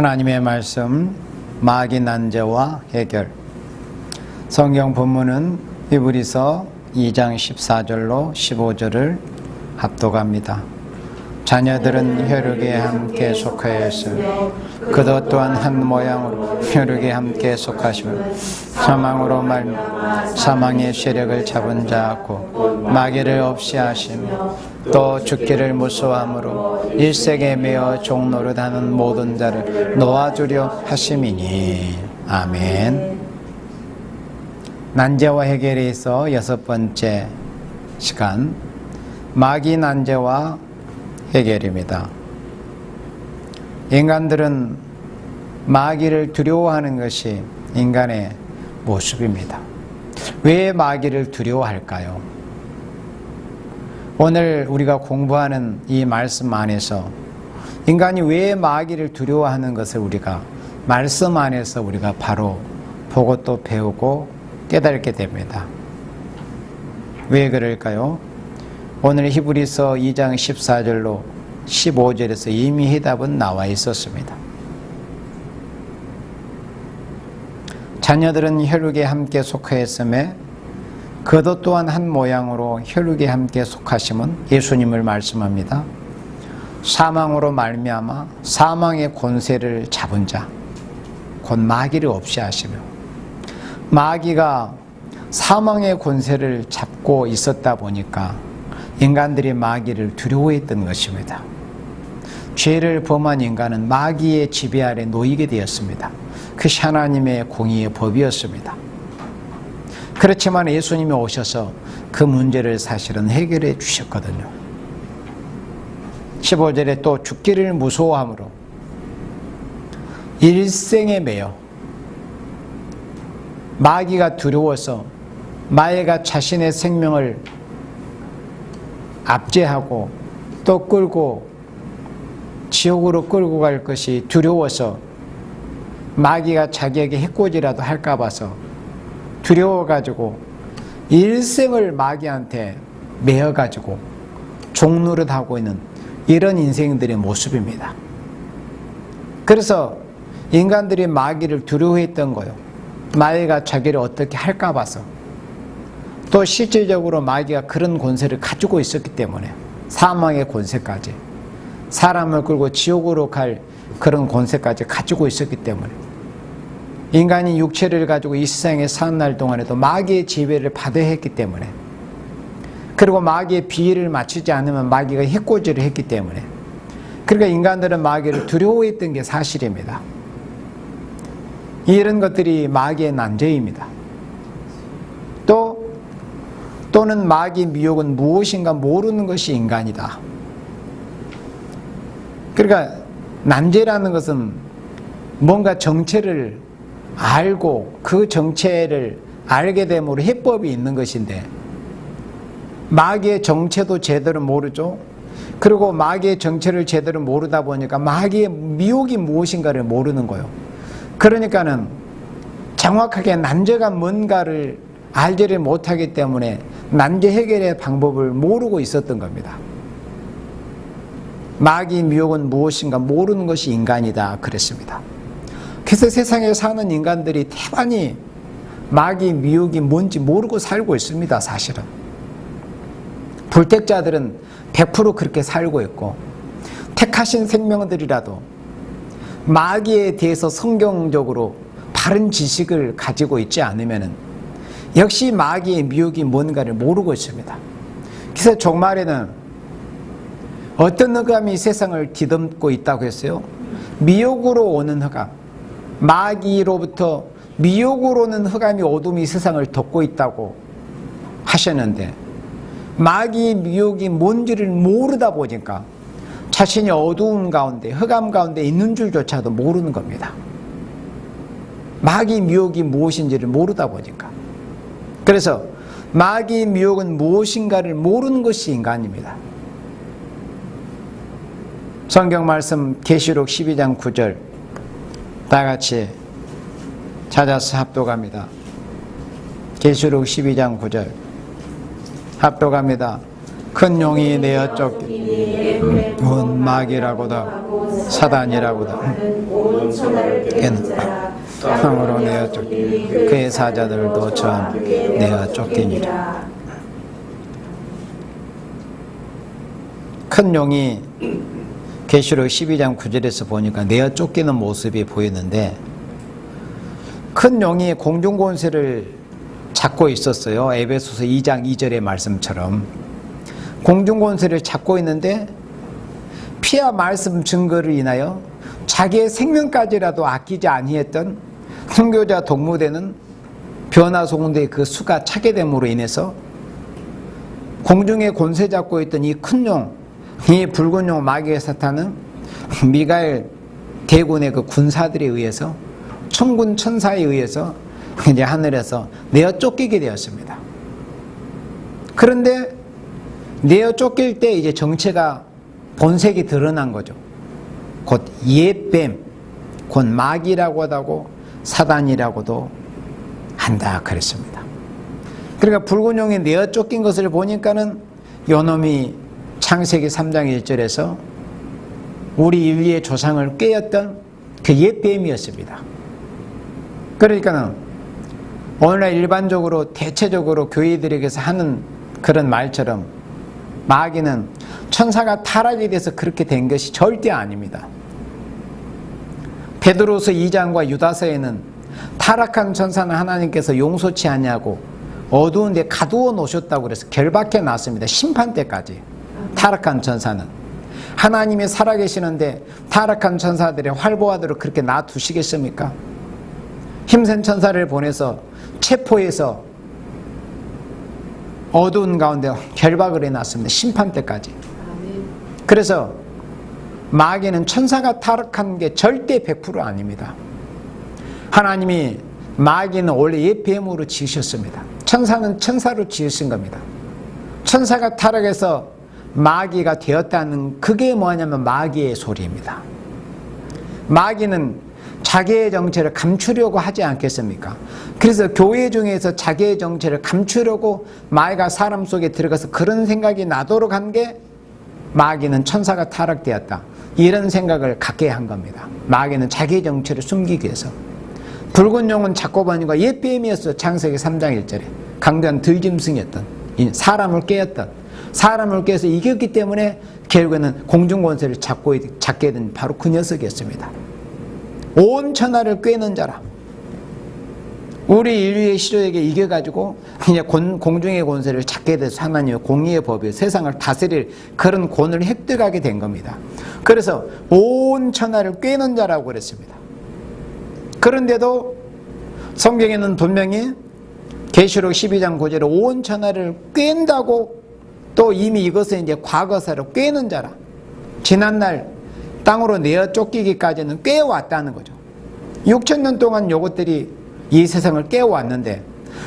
하나님의 말씀 마귀 난제와 해결. 성경 본문은 히브리서 2장 14절로 15절을 합독합니다. 자녀들은 혈육에 함께 속하여 있으며 그도 또한 한 모양으로 혈육에 함께 속하시며 사망으로 사망의 세력을 잡은 자 같고 마귀를 없이 하시며 또 죽기를 무서워함으로 일색에 매어 종노릇하는 모든 자를 놓아주려 하심이니. 아멘. 난제와 해결에 있어 6번째 시간, 마귀 난제와 해결입니다. 인간들은 마귀를 두려워하는 것이 인간의 모습입니다. 왜 마귀를 두려워할까요? 오늘 우리가 공부하는 이 말씀 안에서 인간이 왜 마귀를 두려워하는 것을 우리가 말씀 안에서 우리가 바로 보고 또 배우고 깨닫게 됩니다. 왜 그럴까요? 오늘 히브리서 2장 14절로 15절에서 이미 해답은 나와 있었습니다. 자녀들은 혈육에 함께 속하였음에 그도 또한 한 모양으로 혈육에 함께 속하심은 예수님을 말씀합니다. 사망으로 말미암아 사망의 권세를 잡은 자, 곧 마귀를 없이 하시며, 마귀가 사망의 권세를 잡고 있었다 보니까 인간들이 마귀를 두려워했던 것입니다. 죄를 범한 인간은 마귀의 지배 아래 놓이게 되었습니다. 그것이 하나님의 공의의 법이었습니다. 그렇지만 예수님이 오셔서 그 문제를 사실은 해결해 주셨거든요. 15절에 또 죽기를 무서워함으로 일생에 매여, 마귀가 두려워서 마귀가 자신의 생명을 압제하고 또 끌고 지옥으로 끌고 갈 것이 두려워서, 마귀가 자기에게 해코지라도 할까 봐서 두려워가지고 일생을 마귀한테 매어가지고 종노릇하고 있는 이런 인생들의 모습입니다. 그래서 인간들이 마귀를 두려워했던 거예요. 마귀가 자기를 어떻게 할까 봐서. 또 실질적으로 마귀가 그런 권세를 가지고 있었기 때문에, 사망의 권세까지, 사람을 끌고 지옥으로 갈 그런 권세까지 가지고 있었기 때문에 인간이 육체를 가지고 이 세상에 사는 날 동안에도 마귀의 지배를 받아야 했기 때문에, 그리고 마귀의 비위를 맞추지 않으면 마귀가 해코지를 했기 때문에, 그러니까 인간들은 마귀를 두려워했던 게 사실입니다. 이런 것들이 마귀의 난제입니다. 또는 마귀의 미혹은 무엇인가 모르는 것이 인간이다. 그러니까 난제라는 것은 뭔가 정체를 알고 그 정체를 알게 됨으로 해법이 있는 것인데, 마귀의 정체도 제대로 모르죠. 그리고 마귀의 정체를 제대로 모르다 보니까 마귀의 미혹이 무엇인가를 모르는 거예요. 그러니까는 정확하게 난제가 뭔가를 알지를 못하기 때문에 난제 해결의 방법을 모르고 있었던 겁니다. 마귀 미혹은 무엇인가 모르는 것이 인간이다 그랬습니다. 그래서 세상에 사는 인간들이 대반이 마귀 미혹이 뭔지 모르고 살고 있습니다. 사실은 불택자들은 100% 그렇게 살고 있고, 택하신 생명들이라도 마귀에 대해서 성경적으로 바른 지식을 가지고 있지 않으면 역시 마귀의 미혹이 뭔가를 모르고 있습니다. 그래서 종말에는 어떤 흑암이 세상을 뒤덮고 있다고 했어요? 미혹으로 오는 흑암, 마귀로부터 미혹으로 오는 흑암이, 어둠이 세상을 덮고 있다고 하셨는데, 마귀의 미혹이 뭔지를 모르다 보니까 자신이 어두움 가운데, 흑암 가운데 있는 줄조차도 모르는 겁니다. 마귀 미혹이 무엇인지를 모르다 보니까. 그래서 마귀 미혹은 무엇인가를 모르는 것이 인간입니다. 성경 말씀 계시록 12장 9절 다 같이 찾아서 합독합니다. 계시록 12장 9절 합독합니다. 큰 용이 내어 쫓기 온 마귀라고다 사단이라고다 걔는 땅으로 내어 쫓기 그의 사자들도 전 내어 쫓기니라. 큰 용이 계시록 12장 9절에서 보니까 내어 쫓기는 모습이 보이는데 큰 용이 공중권세를 잡고 있었어요. 에베소서 2장 2절의 말씀처럼 공중권세를 잡고 있는데 피와 말씀 증거를 인하여 자기의 생명까지라도 아끼지 아니했던 순교자 동무대는 변화송대의 그 수가 차게 됨으로 인해서 공중에 권세 잡고 있던 이 큰 용, 이 붉은 용 마귀의 사탄은 미가엘 대군의 그 군사들에 의해서 천군 천사에 의해서 이제 하늘에서 내어 쫓기게 되었습니다. 그런데 내어 쫓길 때 이제 정체가 본색이 드러난 거죠. 곧 옛뱀, 곧 마귀라고도 하고 사단이라고도 한다 그랬습니다. 그러니까 붉은 용이 내어 쫓긴 것을 보니까는 요놈이 창세기 3장 1절에서 우리 인류의 조상을 꾀었던 그 옛뱀이었습니다. 그러니까는 오늘날 일반적으로 대체적으로 교회들에게서 하는 그런 말처럼 마귀는 천사가 타락이 돼서 그렇게 된 것이 절대 아닙니다. 베드로서 2장과 유다서에는 타락한 천사는 하나님께서 용서치 아니하고 어두운 데 가두어 놓으셨다고 그래서 결박해 놨습니다. 심판 때까지. 타락한 천사는 하나님이 살아계시는데 타락한 천사들의 활보하도록 그렇게 놔두시겠습니까? 힘센 천사를 보내서 체포해서 어두운 가운데 결박을 해놨습니다. 심판 때까지. 그래서 마귀는 천사가 타락한 게 절대 100% 아닙니다. 하나님이 마귀는 원래 옛 뱀으로 지으셨습니다. 천사는 천사로 지으신 겁니다. 천사가 타락해서 마귀가 되었다는 그게 뭐냐면 마귀의 소리입니다. 마귀는 자기의 정체를 감추려고 하지 않겠습니까? 그래서 교회 중에서 자기의 정체를 감추려고 마귀가 사람 속에 들어가서 그런 생각이 나도록 한 게 마귀는 천사가 타락되었다. 이런 생각을 갖게 한 겁니다. 마귀는 자기의 정체를 숨기기 위해서. 붉은 용은 잡고 보니까 옛 뱀이었어. 창세기 3장 1절에. 강대한 들짐승이었던 사람을 깨었던 사람을 깨서 이겼기 때문에 결국에는 공중권세를 잡게 된 바로 그 녀석이었습니다. 온 천하를 꿰는 자라. 우리 인류의 시조에게 이겨가지고 이제 공중의 권세를 잡게 돼서 하나님의 공의의 법에 세상을 다스릴 그런 권을 획득하게 된 겁니다. 그래서 온 천하를 꿰는 자라고 그랬습니다. 그런데도 성경에는 분명히 계시록 12장 9절에 온 천하를 꿰는다고 또 이미 이것은 이제 과거사로 꿰는 자라. 지난날 땅으로 내어 쫓기기까지는 꿰어왔다는 거죠. 6,000년 동안 요것들이 이 세상을 깨워왔는데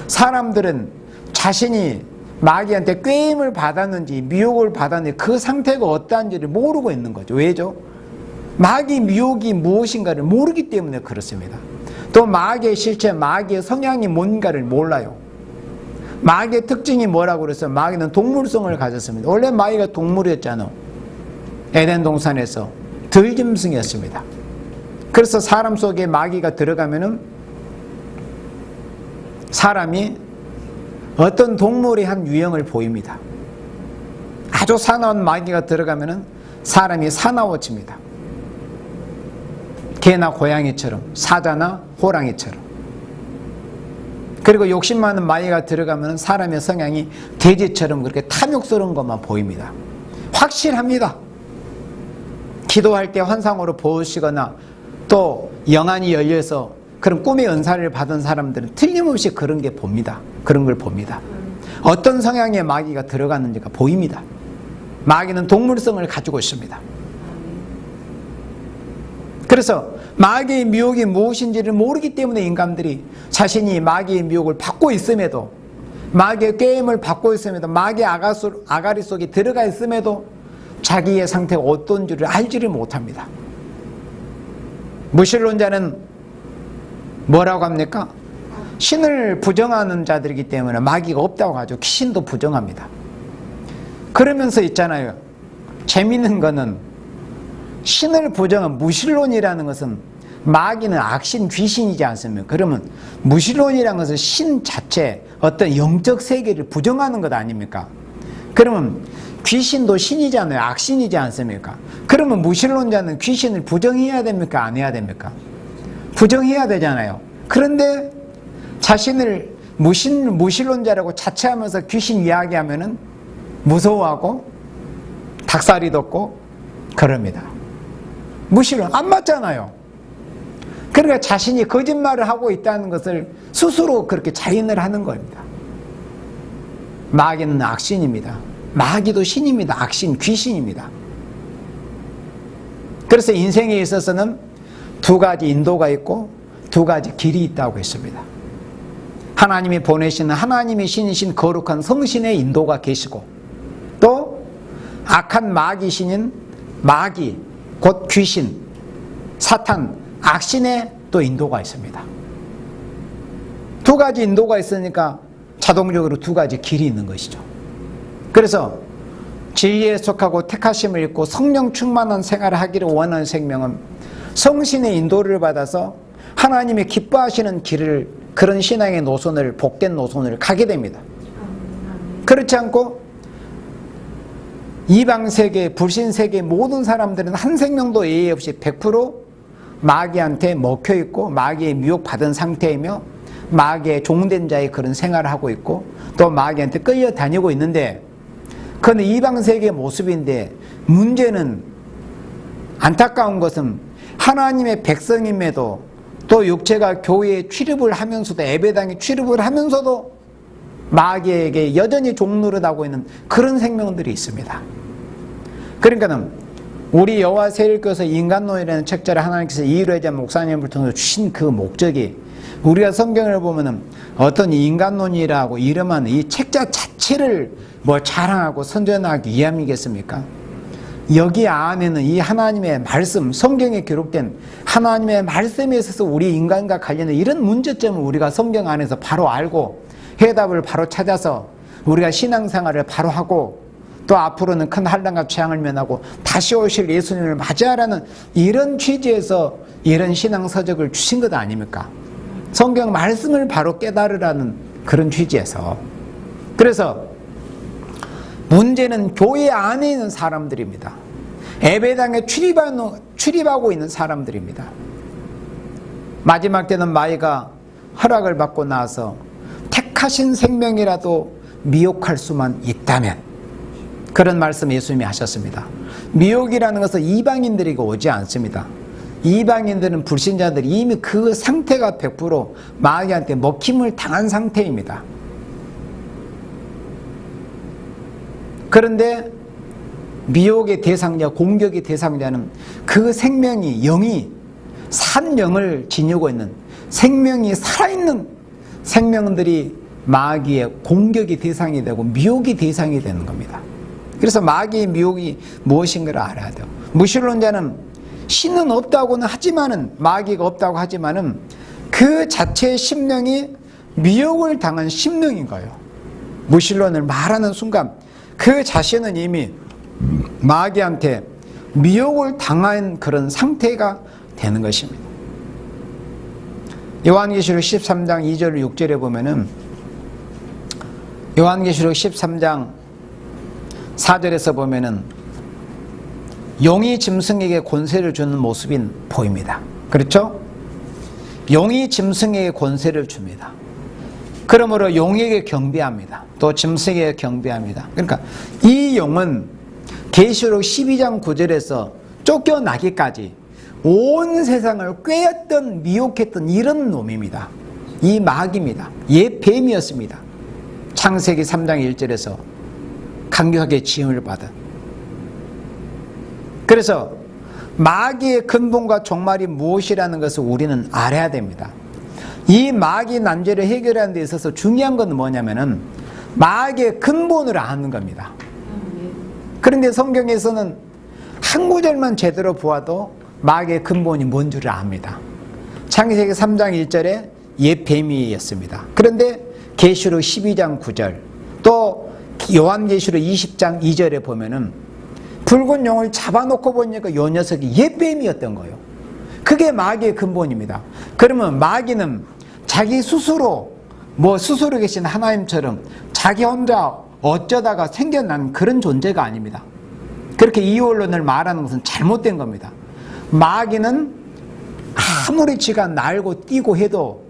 사람들은 자신이 마귀한테 꾀임을 받았는지 미혹을 받았는지 그 상태가 어떠한지를 모르고 있는 거죠. 왜죠? 마귀 미혹이 무엇인가를 모르기 때문에 그렇습니다. 또 마귀의 실체, 마귀의 성향이 뭔가를 몰라요. 마귀의 특징이 뭐라고 그랬어요? 마귀는 동물성을 가졌습니다. 원래 마귀가 동물이었잖아요. 에덴 동산에서 들짐승이었습니다. 그래서 사람 속에 마귀가 들어가면은 사람이 어떤 동물의 한 유형을 보입니다. 아주 사나운 마귀가 들어가면은 사람이 사나워집니다. 개나 고양이처럼, 사자나 호랑이처럼. 그리고 욕심 많은 마귀가 들어가면 사람의 성향이 돼지처럼 그렇게 탐욕스러운 것만 보입니다. 확실합니다. 기도할 때 환상으로 보시거나 또 영안이 열려서 그런 꿈의 은사를 받은 사람들은 틀림없이 그런 게 봅니다. 그런 걸 봅니다. 어떤 성향의 마귀가 들어갔는지가 보입니다. 마귀는 동물성을 가지고 있습니다. 그래서 마귀의 미혹이 무엇인지를 모르기 때문에 인간들이 자신이 마귀의 미혹을 받고 있음에도 마귀의 꾀임을 받고 있음에도 마귀의 아가리 속에 들어가 있음에도 자기의 상태가 어떤지를 알지를 못합니다. 무신론자는 뭐라고 합니까? 신을 부정하는 자들이기 때문에 마귀가 없다고 하죠. 신도 부정합니다. 그러면서 있잖아요. 재밌는 거는 신을 부정한 무신론이라는 것은 마귀는 악신, 귀신이지 않습니까? 그러면 무신론이라는 것은 신 자체, 어떤 영적 세계를 부정하는 것 아닙니까? 그러면 귀신도 신이잖아요. 악신이지 않습니까? 그러면 무신론자는 귀신을 부정해야 됩니까? 안 해야 됩니까? 부정해야 되잖아요. 그런데 자신을 무신론자라고 자처하면서 귀신 이야기하면은 무서워하고 닭살이 돋고 그럽니다. 무신론 안 맞잖아요. 그러니까 자신이 거짓말을 하고 있다는 것을 스스로 그렇게 자인을 하는 겁니다. 마귀는 악신입니다. 마귀도 신입니다. 악신, 귀신입니다. 그래서 인생에 있어서는 두 가지 인도가 있고 두 가지 길이 있다고 했습니다. 하나님이 보내시는 하나님의 신이신 거룩한 성신의 인도가 계시고, 또 악한 마귀 신인 마귀, 곧 귀신, 사탄, 악신의 또 인도가 있습니다. 두 가지 인도가 있으니까 자동적으로 두 가지 길이 있는 것이죠. 그래서 진리에 속하고 택하심을 입고 성령 충만한 생활을 하기를 원하는 생명은 성신의 인도를 받아서 하나님의 기뻐하시는 길을, 그런 신앙의 노선을, 복된 노선을 가게 됩니다. 그렇지 않고 이방세계, 불신세계 모든 사람들은 한 생명도 예의 없이 100% 마귀한테 먹혀있고 마귀의 미혹받은 상태이며 마귀의 종된 자의 그런 생활을 하고 있고 또 마귀한테 끌려다니고 있는데, 그건 이방세계의 모습인데, 문제는 안타까운 것은 하나님의 백성임에도 또 육체가 교회에 출입을 하면서도, 예배당에 출입을 하면서도 마귀에게 여전히 종노릇하고 있는 그런 생명들이 있습니다. 그러니까는 우리 여호와 세일교에서 인간론이라는 책자를 하나님께서 이일회자 목사님을 통해서 주신 그 목적이, 우리가 성경을 보면은 어떤 인간론이라고 이름하는 이 책자 자체를 자랑하고 선전하기 위함이겠습니까? 여기 안에는 이 하나님의 말씀, 성경에 기록된 하나님의 말씀에 있어서 우리 인간과 관련된 이런 문제점을 우리가 성경 안에서 바로 알고 해답을 바로 찾아서 우리가 신앙생활을 바로 하고, 또 앞으로는 큰 환난과 재앙을 면하고 다시 오실 예수님을 맞이하라는 이런 취지에서 이런 신앙서적을 주신 것 아닙니까? 성경 말씀을 바로 깨달으라는 그런 취지에서. 그래서 문제는 교회 안에 있는 사람들입니다. 예배당에 출입하고 있는 사람들입니다. 마지막 때는 마귀가 허락을 받고 나서 택하신 생명이라도 미혹할 수만 있다면, 그런 말씀 예수님이 하셨습니다. 미혹이라는 것은 이방인들에게 오지 않습니다. 이방인들은, 불신자들이 이미 그 상태가 100% 마귀한테 먹힘을 당한 상태입니다. 그런데 미혹의 대상자, 공격의 대상자는 그 생명이, 영이, 산 영을 지니고 있는 생명이 살아있는 생명들이 마귀의 공격의 대상이 되고 미혹의 대상이 되는 겁니다. 그래서 마귀의 미혹이 무엇인가를 알아야 돼요. 무신론자는 신은 없다고는 하지만은, 마귀가 없다고 하지만은 그 자체의 심령이 미혹을 당한 심령인 거예요. 무신론을 말하는 순간 그 자신은 이미 마귀한테 미혹을 당한 그런 상태가 되는 것입니다. 요한계시록 13장 2절 6절에 보면은, 요한계시록 13장 4절에서 보면은 용이 짐승에게 권세를 주는 모습이 보입니다. 그렇죠? 용이 짐승에게 권세를 줍니다. 그러므로 용에게 경배합니다. 또 짐승에게 경배합니다. 그러니까 이 용은 계시록 12장 9절에서 쫓겨나기까지 온 세상을 꾀었던, 미혹했던 이런 놈입니다. 이 마귀입니다. 옛 뱀이었습니다. 창세기 3장 1절에서 강력하게 지음을 받은. 그래서 마귀의 근본과 종말이 무엇이라는 것을 우리는 알아야 됩니다. 이 마귀 난제를 해결하는 데 있어서 중요한 건 뭐냐면은 마귀의 근본을 아는 겁니다. 그런데 성경에서는 한 구절만 제대로 보아도 마귀의 근본이 뭔 줄을 압니다. 창세기 3장 1절에 옛 뱀이었습니다. 그런데 계시록 12장 9절, 또 요한계시록 20장 2절에 보면은 붉은 용을 잡아놓고 보니까 요 녀석이 옛뱀이었던 거예요. 그게 마귀의 근본입니다. 그러면 마귀는 자기 스스로 스스로 계신 하나님처럼 자기 혼자 어쩌다가 생겨난 그런 존재가 아닙니다. 그렇게 이원론을 말하는 것은 잘못된 겁니다. 마귀는 아무리 지가 날고 뛰고 해도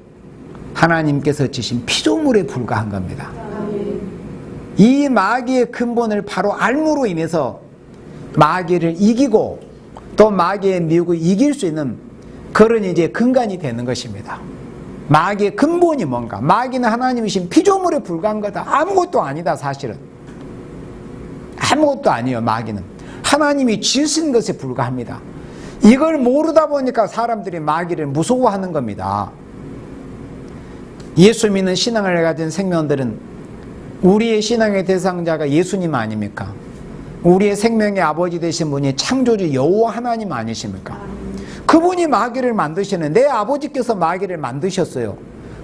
하나님께서 지신 피조물에 불과한 겁니다. 이 마귀의 근본을 바로 알므로 인해서 마귀를 이기고 또 마귀의 미혹을 이길 수 있는 그런 이제 근간이 되는 것입니다. 마귀의 근본이 뭔가? 마귀는 하나님이신 피조물에 불과한 거다. 아무것도 아니다, 사실은. 아무것도 아니에요, 마귀는. 하나님이 지으신 것에 불과합니다. 이걸 모르다 보니까 사람들이 마귀를 무서워하는 겁니다. 예수 믿는 신앙을 가진 생명들은 우리의 신앙의 대상자가 예수님 아닙니까? 우리의 생명의 아버지 되신 분이 창조주 여호와 하나님 아니십니까? 그분이 마귀를 만드시는, 내 아버지께서 마귀를 만드셨어요.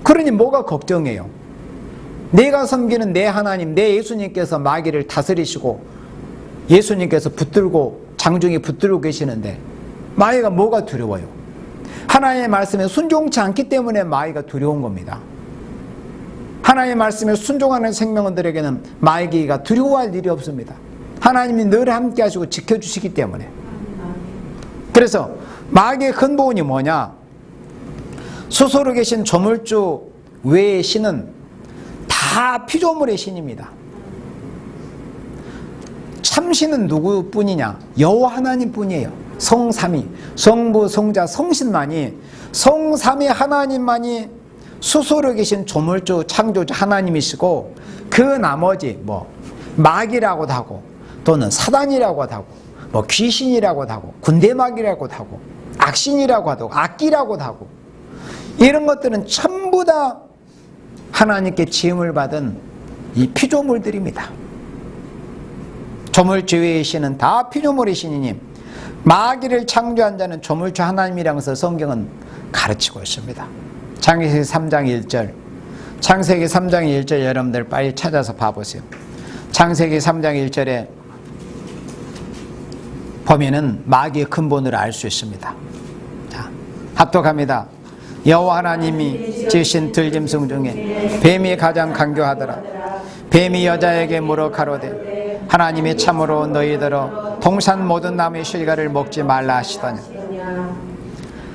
그러니 뭐가 걱정해요? 내가 섬기는 내 하나님, 내 예수님께서 마귀를 다스리시고 예수님께서 붙들고 장중에 붙들고 계시는데 마귀가 뭐가 두려워요? 하나님의 말씀에 순종치 않기 때문에 마귀가 두려운 겁니다. 하나님의 말씀에 순종하는 생명들에게는 마귀가 두려워할 일이 없습니다. 하나님이 늘 함께 하시고 지켜주시기 때문에. 그래서 마귀의 근본이 뭐냐? 스스로 계신 조물주 외의 신은 다 피조물의 신입니다. 참신은 누구뿐이냐? 여호와 하나님뿐이에요. 성삼위, 성부, 성자, 성신만이, 성삼위 하나님만이 스스로 계신 조물주, 창조주 하나님이시고 그 나머지 마귀라고도 하고 또는 사단이라고도 하고 귀신이라고도 하고 군대마귀라고도 하고 악신이라고 하고 악기라고도 하고 이런 것들은 전부 다 하나님께 지음을 받은 이 피조물들입니다. 조물주 외의 신은 다 피조물의 신이니 마귀를 창조한 자는 조물주 하나님이라면서 성경은 가르치고 있습니다. 창세기 3장 1절, 창세기 3장 1절 여러분들 빨리 찾아서 봐보세요. 창세기 3장 1절에 보면은 마귀의 근본을 알 수 있습니다. 자, 합독합니다. 여호와 하나님이 지으신 들짐승 중에 뱀이 가장 간교하더라. 뱀이 여자에게 물어 가로되 하나님이 참으로 너희더러 동산 모든 나무의 실과를 먹지 말라 하시더냐.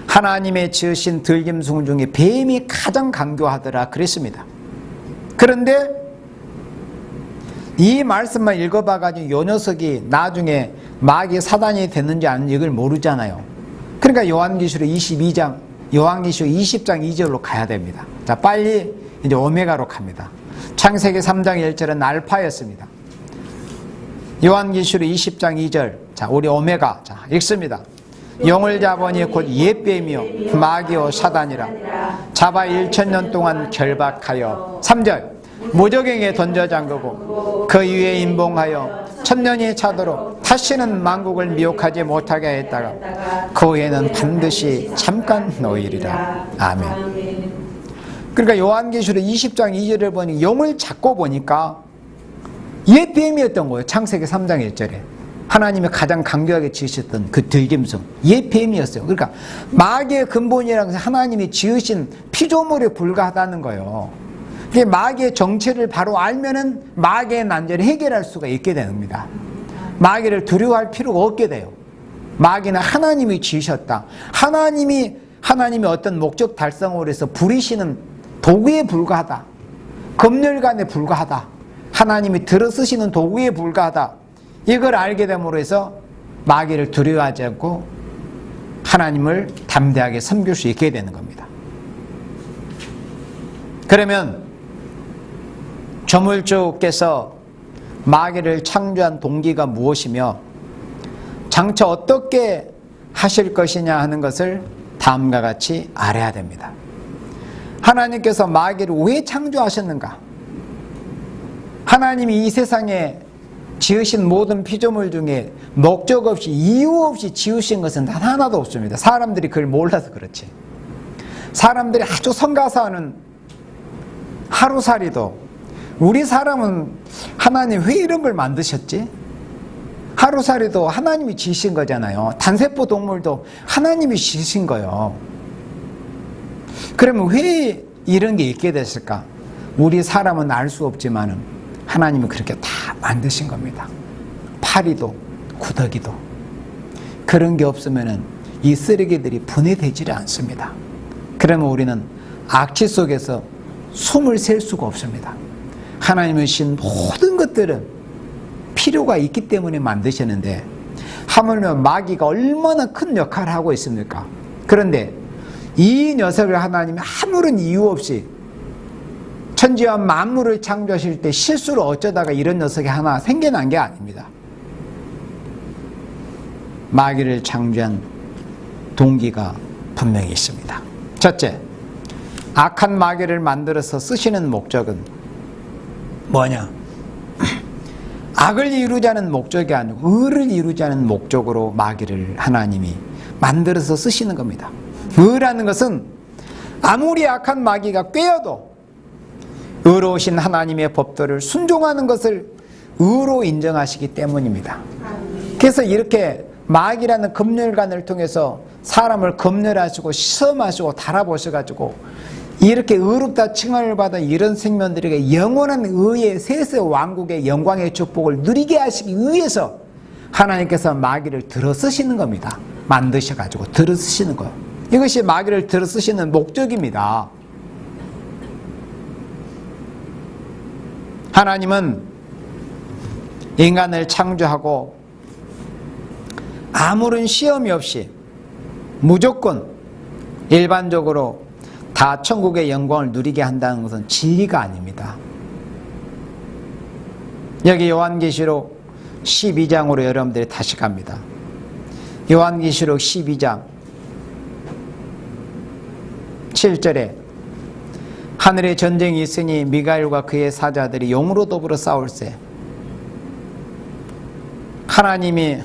하나님의 지으신 들짐승 중에 뱀이 가장 간교하더라 그랬습니다. 그런데 이 말씀만 읽어봐가지고 요 녀석이 나중에 마귀 사단이 됐는지 아닌지 이걸 모르잖아요. 그러니까 요한계시록 20장 2절로 가야 됩니다. 자, 빨리 이제 오메가로 갑니다. 창세기 3장 1절은 알파였습니다. 요한계시록 20장 2절. 자, 우리 오메가. 자, 읽습니다. 용을 잡으니 곧 옛뱀이요 마귀요 사단이라 잡아 1000년 동안 결박하여 3절 무저갱에 던져 잠그고 그 위에 임봉하여 1000년이 차도록 다시는 만국을 미혹하지 못하게 했다가 그 후에는 반드시 잠깐 놓이리라. 아멘. 그러니까 요한계시록 20장 2절을 보니 용을 잡고 보니까 옛뱀이었던 거예요. 창세기 3장 1절에 하나님이 가장 강력하게 지으셨던 그 들짐승 옛뱀이었어요. 그러니까 마귀의 근본이라는 것은 하나님이 지으신 피조물에 불과하다는 거예요. 마귀의 정체를 바로 알면은 마귀의 난제를 해결할 수가 있게 됩니다. 마귀를 두려워할 필요가 없게 돼요. 마귀는 하나님이 지으셨다. 하나님이 어떤 목적 달성을 해서 부리시는 도구에 불과하다. 검열관에 불과하다. 하나님이 들어쓰시는 도구에 불과하다. 이걸 알게 됨으로 해서 마귀를 두려워하지 않고 하나님을 담대하게 섬길 수 있게 되는 겁니다. 그러면 조물주께서 마귀를 창조한 동기가 무엇이며 장차 어떻게 하실 것이냐 하는 것을 다음과 같이 알아야 됩니다. 하나님께서 마귀를 왜 창조하셨는가? 하나님이 이 세상에 지으신 모든 피조물 중에 목적 없이 이유 없이 지으신 것은 단 하나도 없습니다. 사람들이 그걸 몰라서 그렇지. 사람들이 아주 성가사하는 하루살이도 우리 사람은 하나님 왜 이런 걸 만드셨지? 하루살이도 하나님이 지으신 거잖아요. 단세포 동물도 하나님이 지으신 거예요. 그러면 왜 이런 게 있게 됐을까? 우리 사람은 알 수 없지만은 하나님은 그렇게 다 만드신 겁니다. 파리도 구더기도. 그런 게 없으면은 이 쓰레기들이 분해되지를 않습니다. 그러면 우리는 악취 속에서 숨을 쉴 수가 없습니다. 하나님이 주신 모든 것들은 필요가 있기 때문에 만드셨는데 하물며 마귀가 얼마나 큰 역할을 하고 있습니까? 그런데 이 녀석을 하나님이 아무런 이유 없이 천지와 만물을 창조하실 때 실수로 어쩌다가 이런 녀석이 하나 생겨난 게 아닙니다. 마귀를 창조한 동기가 분명히 있습니다. 첫째, 악한 마귀를 만들어서 쓰시는 목적은 뭐냐? 악을 이루자는 목적이 아니고 의를 이루자는 목적으로 마귀를 하나님이 만들어서 쓰시는 겁니다. 의라는 것은 아무리 악한 마귀가 꾀어도 의로우신 하나님의 법도를 순종하는 것을 의로 인정하시기 때문입니다. 그래서 이렇게 마귀라는 검열관을 통해서 사람을 검열하시고 시험하시고 달아보셔가지고 이렇게 의롭다 칭함을 받은 이런 생명들에게 영원한 의의 세세 왕국의 영광의 축복을 누리게 하시기 위해서 하나님께서 마귀를 들어 쓰시는 겁니다. 만드셔가지고 들어 쓰시는 거예요. 이것이 마귀를 들어 쓰시는 목적입니다. 하나님은 인간을 창조하고 아무런 시험이 없이 무조건 일반적으로 다 천국의 영광을 누리게 한다는 것은 진리가 아닙니다. 여기 요한계시록 12장으로 여러분들이 다시 갑니다. 요한계시록 12장 7절에 하늘에 전쟁이 있으니 미가엘과 그의 사자들이 용으로 더불어 싸울세. 하나님이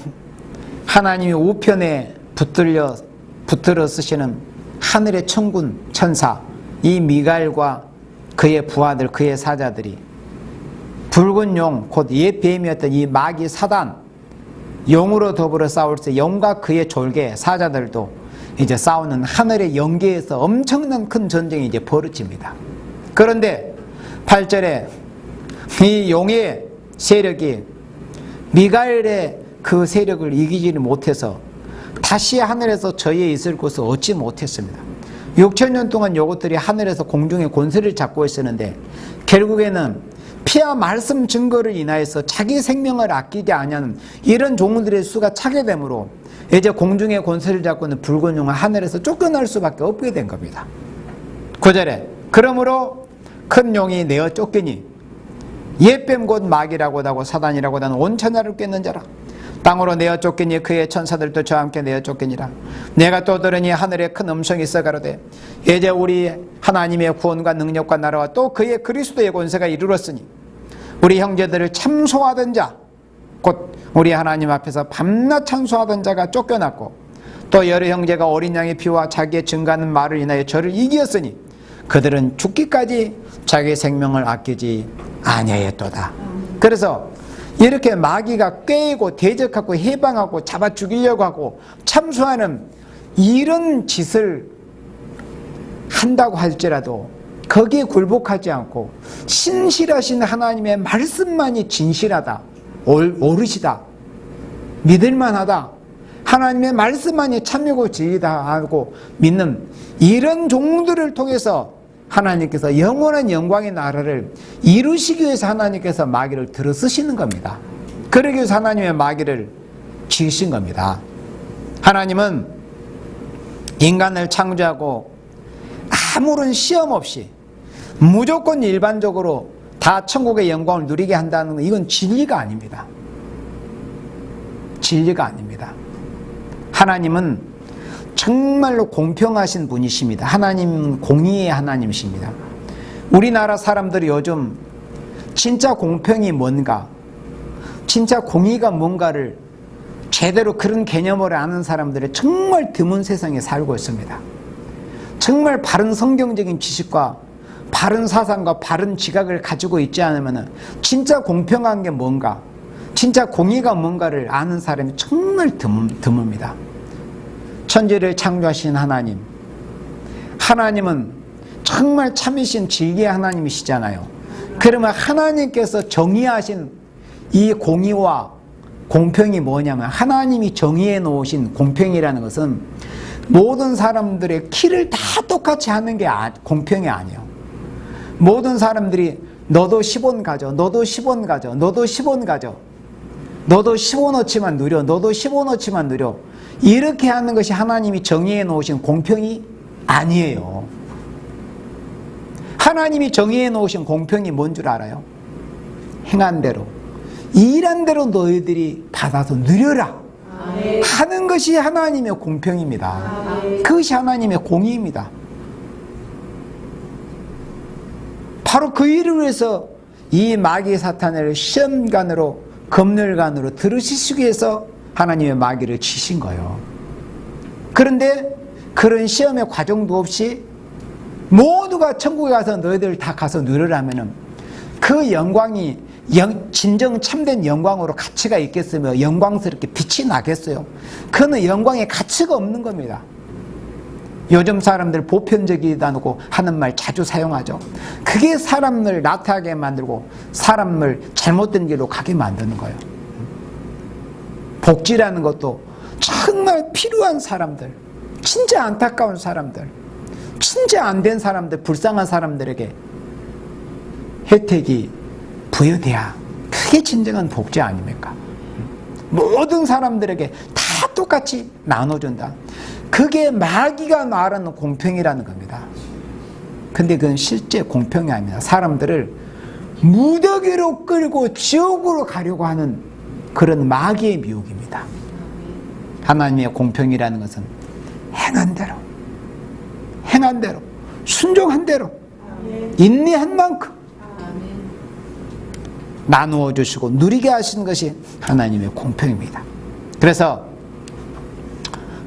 우편에 붙들어 쓰시는 하늘의 천군 천사 이 미가엘과 그의 부하들 그의 사자들이 붉은 용 곧 옛 뱀이었던 이 마귀 사단 용으로 더불어 싸울세. 용과 그의 졸개 사자들도 이제 싸우는 하늘의 영계에서 엄청난 큰 전쟁이 이제 벌어집니다. 그런데 8절에 이 용의 세력이 미가엘의 그 세력을 이기지를 못해서 다시 하늘에서 저희에 있을 곳을 얻지 못했습니다. 6,000년 동안 이것들이 하늘에서 공중의 권세를 잡고 있었는데 결국에는 피와 말씀 증거를 인하여서 자기 생명을 아끼지 아니하는 이런 종들의 수가 차게 되므로 이제 공중의 권세를 잡고 있는 붉은 용은 하늘에서 쫓겨날 수밖에 없게 된 겁니다. 9절에 그러므로 큰 용이 내어 쫓기니 옛뱀 곧 마귀라고 하고 사단이라고 하는 온 천하를 꿰는 자라. 땅으로 내어 쫓기니 그의 천사들도 저와 함께 내어 쫓기니라. 내가 또 들으니 하늘에 큰 음성이 있어 가로되 이제 우리 하나님의 구원과 능력과 나라와 또 그의 그리스도의 권세가 이르렀으니 우리 형제들을 참소하던 자 곧 우리 하나님 앞에서 밤낮 참소하던 자가 쫓겨났고 또 여러 형제가 어린 양의 피와 자기의 증거하는 말을 인하여 저를 이기었으니 그들은 죽기까지 자기의 생명을 아끼지 아니하였도다. 그래서 이렇게 마귀가 꾀이고 대적하고 해방하고 잡아 죽이려고 하고 참수하는 이런 짓을 한다고 할지라도 거기에 굴복하지 않고 신실하신 하나님의 말씀만이 진실하다, 옳으시다, 믿을만하다, 하나님의 말씀만이 참이고 진리다 하고 믿는 이런 종들을 통해서 하나님께서 영원한 영광의 나라를 이루시기 위해서 하나님께서 마귀를 들어 쓰시는 겁니다. 그러기 위해서 하나님의 마귀를 지으신 겁니다. 하나님은 인간을 창조하고 아무런 시험 없이 무조건 일반적으로 다 천국의 영광을 누리게 한다는 건 이건 진리가 아닙니다. 진리가 아닙니다. 하나님은 정말로 공평하신 분이십니다. 하나님은 공의의 하나님이십니다. 우리나라 사람들이 요즘 진짜 공평이 뭔가, 진짜 공의가 뭔가를 제대로 그런 개념을 아는 사람들이 정말 드문 세상에 살고 있습니다. 정말 바른 성경적인 지식과 바른 사상과 바른 지각을 가지고 있지 않으면 진짜 공평한 게 뭔가, 진짜 공의가 뭔가를 아는 사람이 정말 드뭅니다. 천지를 창조하신 하나님, 하나님은 정말 참이신 진리의 하나님이시잖아요. 그러면 하나님께서 정의하신 이 공의와 공평이 뭐냐면, 하나님이 정의해 놓으신 공평이라는 것은 모든 사람들의 키를 다 똑같이 하는 게 공평이 아니에요. 모든 사람들이 너도 10원 가져, 너도 10원 가져, 너도 10원 가져, 너도 15원어치만 누려, 너도 15원어치만 누려, 이렇게 하는 것이 하나님이 정의해 놓으신 공평이 아니에요. 하나님이 정의해 놓으신 공평이 뭔 줄 알아요? 행한 대로, 일한 대로 너희들이 받아서 누려라 하는 것이 하나님의 공평입니다. 그것이 하나님의 공의입니다. 바로 그 일을 위해서 이 마귀 사탄을 시험관으로, 검열관으로 들으시기 위해서 하나님의 마귀를 치신 거예요. 그런데 그런 시험의 과정도 없이 모두가 천국에 가서 너희들 다 가서 누리라면은 그 영광이 진정 참된 영광으로 가치가 있겠으며 영광스럽게 빛이 나겠어요? 그는 영광에 가치가 없는 겁니다. 요즘 사람들 보편적이다고 하는 말 자주 사용하죠. 그게 사람을 나태하게 만들고 사람을 잘못된 길로 가게 만드는 거예요. 복지라는 것도 정말 필요한 사람들, 진짜 안타까운 사람들, 진짜 안 된 사람들, 불쌍한 사람들에게 혜택이 부여돼야 그게 진정한 복지 아닙니까? 모든 사람들에게 다 똑같이 나눠준다. 그게 마귀가 말하는 공평이라는 겁니다. 근데 그건 실제 공평이 아닙니다. 사람들을 무더기로 끌고 지옥으로 가려고 하는 그런 마귀의 미혹입니다. 하나님의 공평이라는 것은 행한 대로, 순종한 대로, 인내한 만큼 나누어 주시고 누리게 하시는 것이 하나님의 공평입니다. 그래서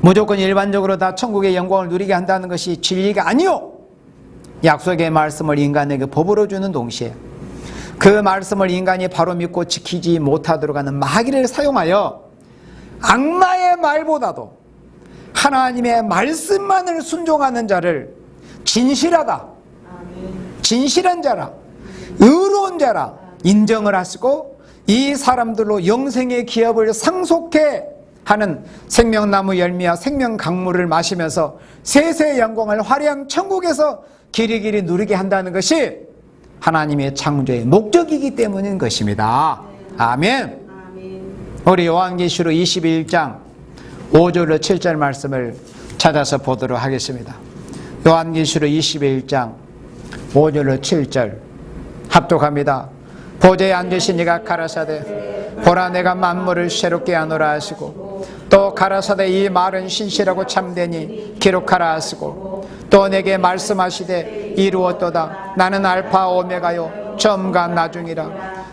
무조건 일반적으로 다 천국의 영광을 누리게 한다는 것이 진리가 아니요, 약속의 말씀을 인간에게 법으로 주는 동시에 그 말씀을 인간이 바로 믿고 지키지 못하도록 하는 마귀를 사용하여 악마의 말보다도 하나님의 말씀만을 순종하는 자를 진실하다, 진실한 자라, 의로운 자라 인정을 하시고 이 사람들로 영생의 기업을 상속해 하는 생명나무 열매와 생명강물을 마시면서 세세의 영광을 화려한 천국에서 길이길이 누리게 한다는 것이 하나님의 창조의 목적이기 때문인 것입니다. 아멘. 우리 요한계시록 21장 5절로 7절 말씀을 찾아서 보도록 하겠습니다. 요한계시록 21장 5절로 7절 합독합니다. 보좌에 앉으신 이가 가라사대 보라 내가 만물을 새롭게 하노라 하시고 또 가라사대 이 말은 신실하고 참되니 기록하라 하시고 또 내게 말씀하시되 이루었도다. 나는 알파 오메가요 처음과 나중이라.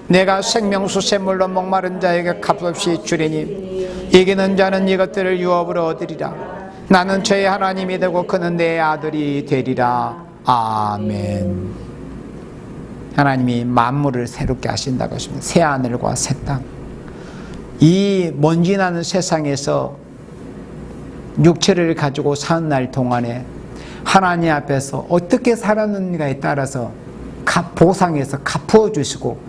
내가 생명수 샘물로 목마른 자에게 값없이 주리니 이기는 자는 이것들을 유업으로 얻으리라. 나는 저의 하나님이 되고 그는 내 아들이 되리라. 아멘. 하나님이 만물을 새롭게 하신다고 하십니다. 새 하늘과 새 땅. 이 먼지 나는 세상에서 육체를 가지고 사는 날 동안에 하나님 앞에서 어떻게 살았는가에 따라서 보상해서 갚아 주시고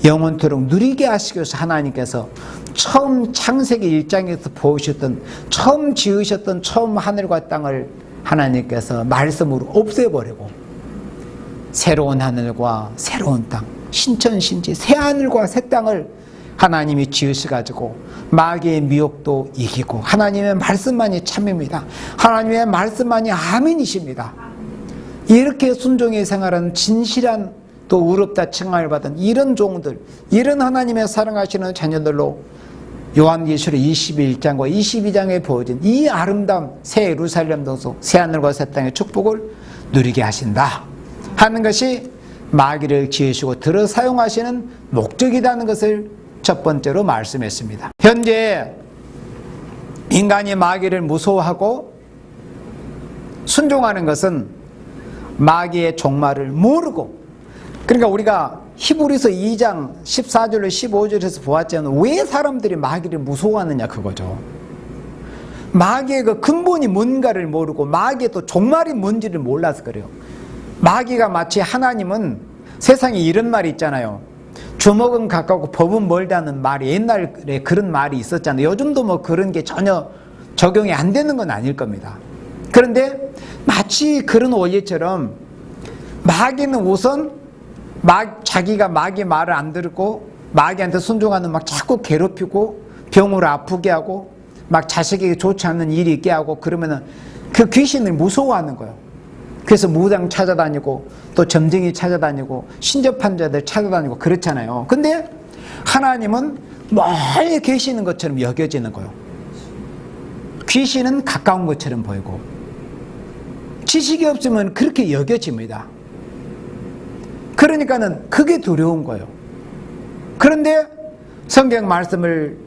영원토록 누리게 하시기 위해서 하나님께서 처음 창세기 1장에서 보셨던, 처음 지으셨던 처음 하늘과 땅을 하나님께서 말씀으로 없애버리고 새로운 하늘과 새로운 땅, 신천신지 새 하늘과 새 땅을 하나님이 지으셔가지고 마귀의 미혹도 이기고 하나님의 말씀만이 참입니다. 하나님의 말씀만이 아멘이십니다. 이렇게 순종의 생활은 진실한 또 의롭다 칭함을 받은 이런 종들, 이런 하나님의 사랑하시는 자녀들로 요한계시록 21장과 22장에 보여진 이 아름다운 새 예루살렘 동속 새 하늘과 새 땅의 축복을 누리게 하신다 하는 것이 마귀를 지으시고 들어 사용하시는 목적이라는 것을 첫 번째로 말씀했습니다. 현재 인간이 마귀를 무서워하고 순종하는 것은 마귀의 종말을 모르고, 그러니까 우리가 히브리서 2장 14절로 15절에서 보았잖아요. 왜 사람들이 마귀를 무서워하느냐 그거죠. 마귀의 그 근본이 뭔가를 모르고 마귀의 또 종말이 뭔지를 몰라서 그래요. 마귀가 마치 하나님은, 세상에 이런 말이 있잖아요. 주먹은 가깝고 법은 멀다는 말이, 옛날에 그런 말이 있었잖아요. 요즘도 뭐 그런 게 전혀 적용이 안 되는 건 아닐 겁니다. 그런데 마치 그런 원리처럼 마귀는 우선 자기가 마귀 말을 안 듣고 마귀한테 순종하는 막 자꾸 괴롭히고 병으로 아프게 하고 막 자식에게 좋지 않는 일이 있게 하고 그러면은 그 귀신을 무서워하는 거예요. 그래서 무당 찾아다니고 또 점쟁이 찾아다니고 신접한 자들 찾아다니고 그렇잖아요. 근데 하나님은 멀리 계시는 것처럼 여겨지는 거예요. 귀신은 가까운 것처럼 보이고 지식이 없으면 그렇게 여겨집니다. 그러니까는 그게 두려운 거예요. 그런데 성경 말씀을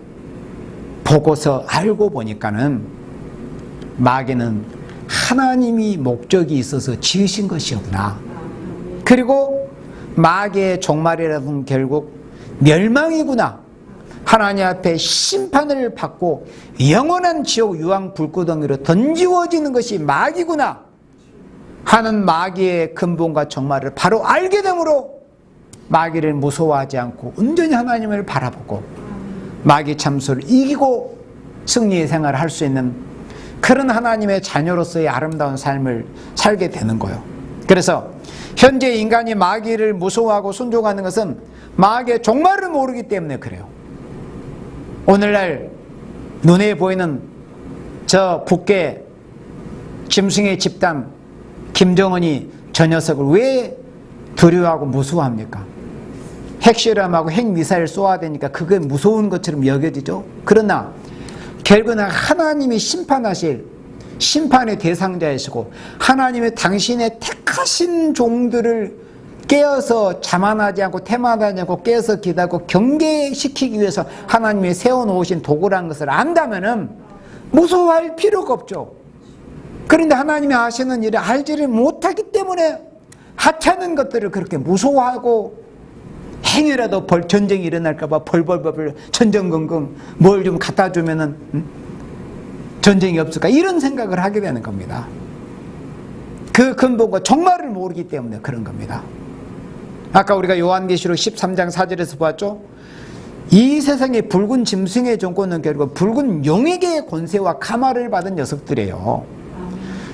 보고서 알고 보니까는 마귀는 하나님이 목적이 있어서 지으신 것이구나. 그리고 마귀의 종말이라는 결국 멸망이구나. 하나님 앞에 심판을 받고 영원한 지옥 유황 불구덩이로 던지워지는 것이 마귀구나 하는 마귀의 근본과 종말을 바로 알게 되므로 마귀를 무서워하지 않고 온전히 하나님을 바라보고 마귀 참소를 이기고 승리의 생활을 할 수 있는 그런 하나님의 자녀로서의 아름다운 삶을 살게 되는 거예요. 그래서 현재 인간이 마귀를 무서워하고 순종하는 것은 마귀의 종말을 모르기 때문에 그래요. 오늘날 눈에 보이는 저 북계 짐승의 집단 김정은이 저 녀석을 왜 두려워하고 무서워합니까? 핵실험하고 핵미사일 쏘아야 되니까 그게 무서운 것처럼 여겨지죠. 그러나 결국은 하나님이 심판하실 심판의 대상자이시고 하나님의 당신의 택하신 종들을 깨어서 자만하지 않고 태만하지 않고 깨어서 기다고 경계시키기 위해서 하나님이 세워놓으신 도구라는 것을 안다면은 무서워할 필요가 없죠. 그런데 하나님이 하시는 일을 알지를 못하기 때문에 하찮은 것들을 그렇게 무서워하고 행여라도 전쟁이 일어날까봐 벌벌벌 전전긍긍 뭘 좀 갖다 주면은 전쟁이 없을까 이런 생각을 하게 되는 겁니다. 그 근본과 종말을 모르기 때문에 그런 겁니다. 아까 우리가 요한계시록 13장 4절에서 보았죠. 이 세상의 붉은 짐승의 정권은 결국 붉은 용에게 권세와 가마를 받은 녀석들이에요.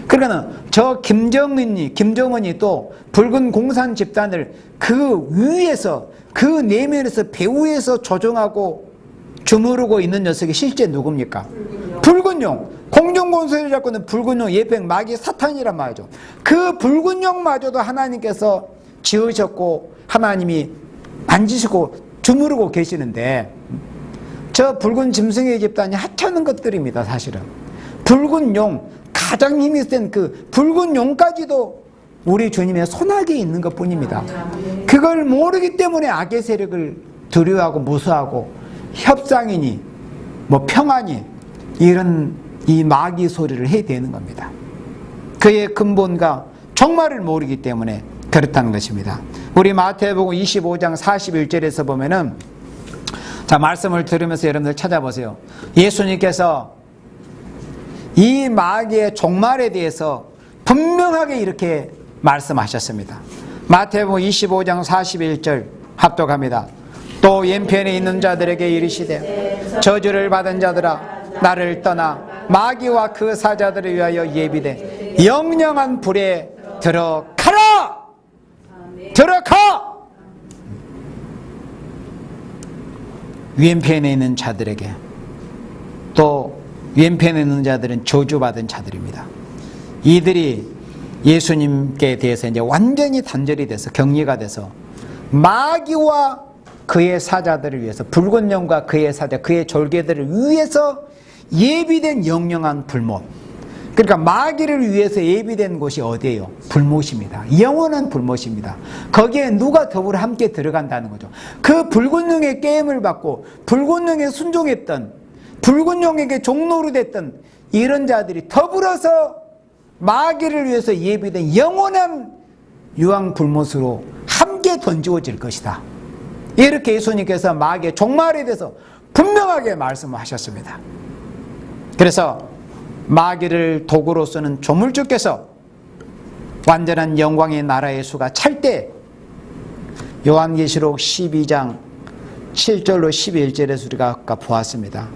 그러니까 저 김정은이 또 붉은 공산 집단을 그 위에서 그 내면에서 배후에서 조종하고 주무르고 있는 녀석이 실제 누굽니까? 붉은 용. 공중권세를 잡고 있는 붉은 용, 예병, 마귀, 사탄이란 말이죠. 그 붉은 용마저도 하나님께서 지으셨고 하나님이 만지시고 주무르고 계시는데 저 붉은 짐승의 집단이 하찮은 것들입니다. 사실은 붉은 용, 가장 힘이 센 그 붉은 용까지도 우리 주님의 손아귀에 있는 것 뿐입니다. 그걸 모르기 때문에 악의 세력을 두려워하고 무서워하고 협상이니 뭐 평안이 이런 이 마귀 소리를 해야 되는 겁니다. 그의 근본과 종말을 모르기 때문에 그렇다는 것입니다. 우리 마태복음 25장 41절에서 보면은 자 말씀을 들으면서 여러분들 찾아보세요. 예수님께서 이 마귀의 종말에 대해서 분명하게 이렇게 말씀하셨습니다. 마태복음 25장 41절 합독합니다. 또 왼편에 있는 자들에게 이르시되 저주를 받은 자들아 나를 떠나 마귀와 그 사자들을 위하여 예비된 영영한 불에 들어가라! 들어가! 왼편에 있는 자들에게 또 왼편에 있는 자들은 저주받은 자들입니다. 이들이 예수님께 대해서 이제 완전히 단절이 돼서 격리가 돼서 마귀와 그의 사자들을 위해서 붉은 영과 그의 사자, 그의 졸개들을 위해서 예비된 영영한 불못. 그러니까 마귀를 위해서 예비된 곳이 어디예요? 불못입니다. 영원한 불못입니다. 거기에 누가 더불어 함께 들어간다는 거죠. 그 붉은 용의 게임을 받고 붉은 용에 순종했던 붉은 용에게 종로로 됐던 이런 자들이 더불어서 마귀를 위해서 예비된 영원한 유황불못으로 함께 던지어질 것이다. 이렇게 예수님께서 마귀의 종말에 대해서 분명하게 말씀하셨습니다. 그래서 마귀를 도구로 쓰는 조물주께서 완전한 영광의 나라의 수가 찰 때 요한계시록 12장 7절로 11절에서 우리가 아까 보았습니다.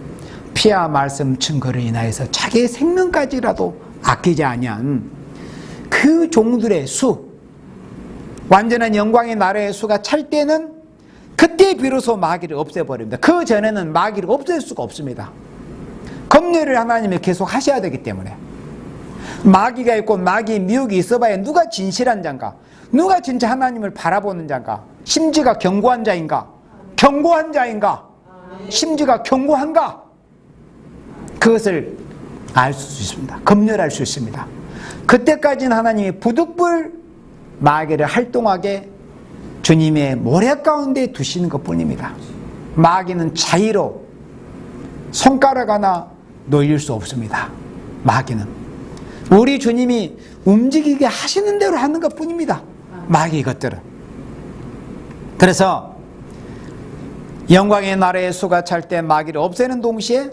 피와 말씀 증거를 인하여서 자기의 생명까지라도 아끼지 아니한 그 종들의 수, 완전한 영광의 나라의 수가 찰 때는 그때 비로소 마귀를 없애버립니다. 그 전에는 마귀를 없앨 수가 없습니다. 검열을 하나님이 계속 하셔야 되기 때문에. 마귀가 있고 마귀의 미혹이 있어봐야 누가 진실한 자인가? 누가 진짜 하나님을 바라보는 자인가? 심지가 견고한 자인가? 견고한 자인가? 심지가 견고한가? 그것을 알 수 있습니다. 검열할 수 있습니다. 그때까지는 하나님이 부득불 마귀를 활동하게 주님의 모래 가운데 두시는 것뿐입니다. 마귀는 자의로 손가락 하나 놓일 수 없습니다. 마귀는 우리 주님이 움직이게 하시는 대로 하는 것뿐입니다. 마귀 것들은. 그래서 영광의 나라의 수가 찰 때 마귀를 없애는 동시에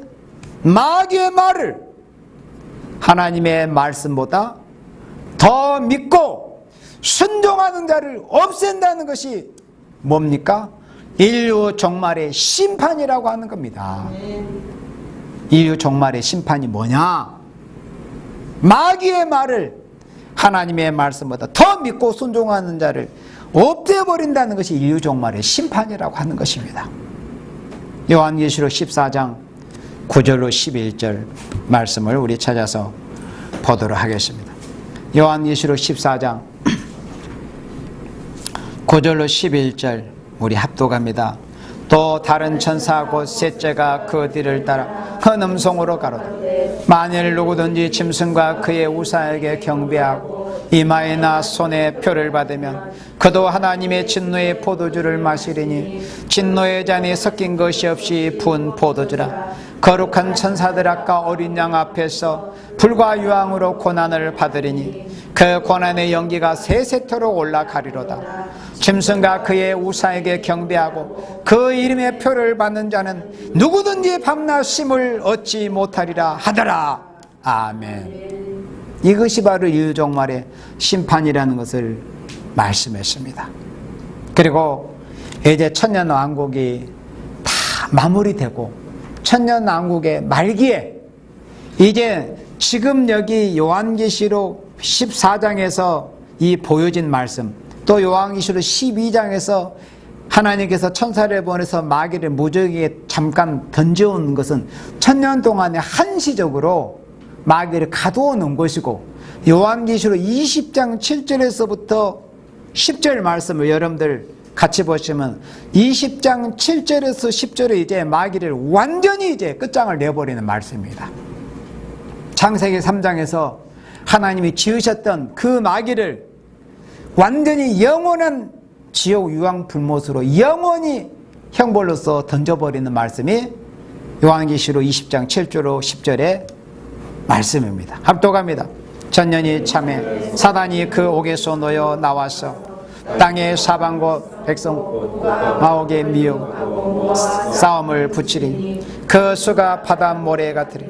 마귀의 말을 하나님의 말씀보다 더 믿고 순종하는 자를 없앤다는 것이 뭡니까? 인류 종말의 심판이라고 하는 겁니다. 인류 종말의 심판이 뭐냐? 마귀의 말을 하나님의 말씀보다 더 믿고 순종하는 자를 없애버린다는 것이 인류 종말의 심판이라고 하는 것입니다. 요한계시록 14장 9절로 11절 말씀을 우리 찾아서 보도록 하겠습니다. 요한계시록 14장 9절로 11절 우리 합독합니다. 또 다른 천사 곧 셋째가 그 뒤를 따라 큰 음성으로 가로되 만일 누구든지 짐승과 그의 우상에게 경배하고 이마에나 손에 표를 받으면 그도 하나님의 진노의 포도주를 마시리니 진노의 잔이 섞인 것이 없이 부은 포도주라. 거룩한 천사들 앞과 어린 양 앞에서 불과 유황으로 고난을 받으리니 그 고난의 연기가 세세토록 올라가리로다. 짐승과 그의 우상에게 경배하고 그 이름의 표를 받는 자는 누구든지 밤낮 쉼을 얻지 못하리라 하더라. 아멘. 이것이 바로 인류종말의 심판이라는 것을 말씀했습니다. 그리고 이제 천년왕국이 다 마무리되고 천년왕국의 말기에 이제 지금 여기 요한계시록 14장에서 이 보여진 말씀, 또 요한계시록 12장에서 하나님께서 천사를 보내서 마귀를 무적에게 잠깐 던져온 것은 천년 동안에 한시적으로 마귀를 가두어 놓은 것이고, 요한계시록 20장 7절에서부터 10절 말씀을 여러분들 같이 보시면 20장 7절에서 10절에 이제 마귀를 완전히 이제 끝장을 내버리는 말씀입니다. 창세기 3장에서 하나님이 지으셨던 그 마귀를 완전히 영원한 지옥 유황 불못으로 영원히 형벌로서 던져버리는 말씀이 요한계시록 20장 7절로 10절의 말씀입니다. 합독합니다. 천년이 참에 사단이 그 옥에서 놓여 나와서 땅의 사방 곳 백성 마옥에 미혹 싸움을 붙이리니 그 수가 바다 모래 같으리.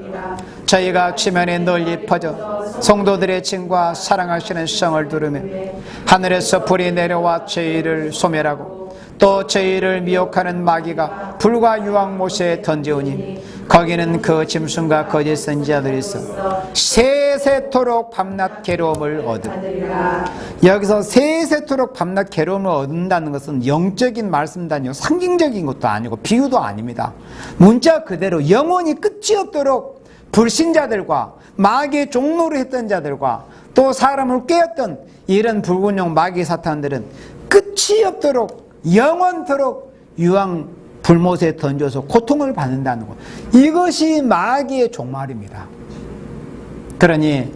저희가 지면에 널리 퍼져 성도들의 징과 사랑하시는 성을 두르며 하늘에서 불이 내려와 저희를 소멸하고 또 저희를 미혹하는 마귀가 불과 유황못에 던지오니 거기는 그 짐승과 거짓 선지자들이 있어 세세토록 밤낮 괴로움을 얻으리라. 여기서 세세토록 밤낮 괴로움을 얻는다는 것은 영적인 말씀도 아니고 상징적인 것도 아니고 비유도 아닙니다. 문자 그대로 영원히 끝이 없도록 불신자들과 마귀의 종노를 했던 자들과 또 사람을 꾀었던 이런 붉은용 마귀 사탄들은 끝이 없도록 영원토록 유황 불못에 던져서 고통을 받는다는 것, 이것이 마귀의 종말입니다. 그러니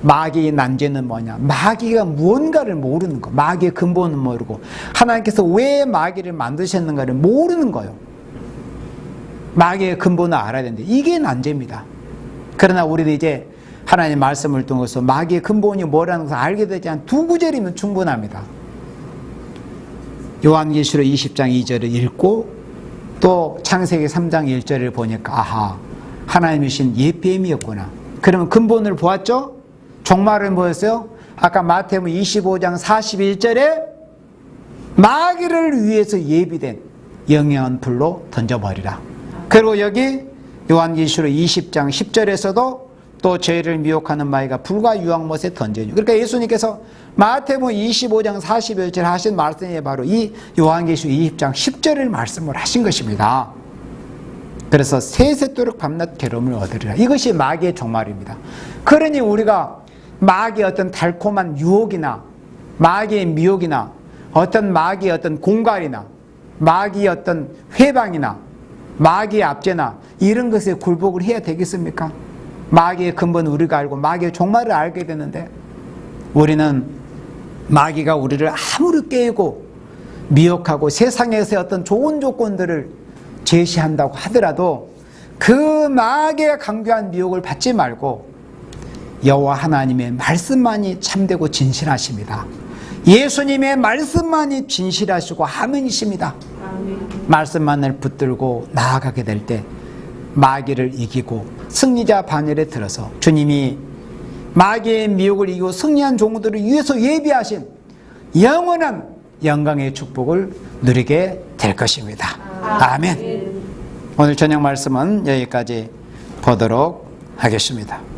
마귀의 난제는 뭐냐? 마귀가 무언가를 모르는 거, 마귀의 근본은 모르고 하나님께서 왜 마귀를 만드셨는가를 모르는 거예요. 마귀의 근본을 알아야 되는데 이게 난제입니다. 그러나 우리는 이제 하나님의 말씀을 통해서 마귀의 근본이 뭐라는 것을 알게 되지 한 2구절이면 충분합니다. 요한계시록 20장 2절을 읽고 또 창세기 3장 1절을 보니까 아하, 하나님이신 옛뱀이었구나. 그러면 근본을 보았죠? 종말은 뭐였어요? 아까 마태복음 25장 41절에 마귀를 위해서 예비된 영영한 불로 던져버리라. 그리고 여기 요한계시록 20장 10절에서도 또 죄를 미혹하는 마귀가 불과 유황못에 던져요. 그러니까 예수님께서 마태복음 25장 41절 하신 말씀이 바로 이 요한계시록 20장 10절을 말씀을 하신 것입니다. 그래서 세세토록 밤낮 괴로움을 얻으리라. 이것이 마귀의 종말입니다. 그러니 우리가 마귀의 어떤 달콤한 유혹이나 마귀의 미혹이나 어떤 마귀의 어떤 공갈이나 마귀의 어떤 회방이나 마귀의 압제나 이런 것에 굴복을 해야 되겠습니까? 마귀의 근본은 우리가 알고 마귀의 종말을 알게 되는데 우리는 마귀가 우리를 아무리 깨우고 미혹하고 세상에서의 어떤 좋은 조건들을 제시한다고 하더라도 그 마귀의 강교한 미혹을 받지 말고 여호와 하나님의 말씀만이 참되고 진실하십니다. 예수님의 말씀만이 진실하시고 아멘이십니다. 말씀만을 붙들고 나아가게 될 때 마귀를 이기고 승리자 반열에 들어서 주님이 마귀의 미혹을 이기고 승리한 종들을 위해서 예비하신 영원한 영광의 축복을 누리게 될 것입니다. 아멘. 오늘 저녁 말씀은 여기까지 보도록 하겠습니다.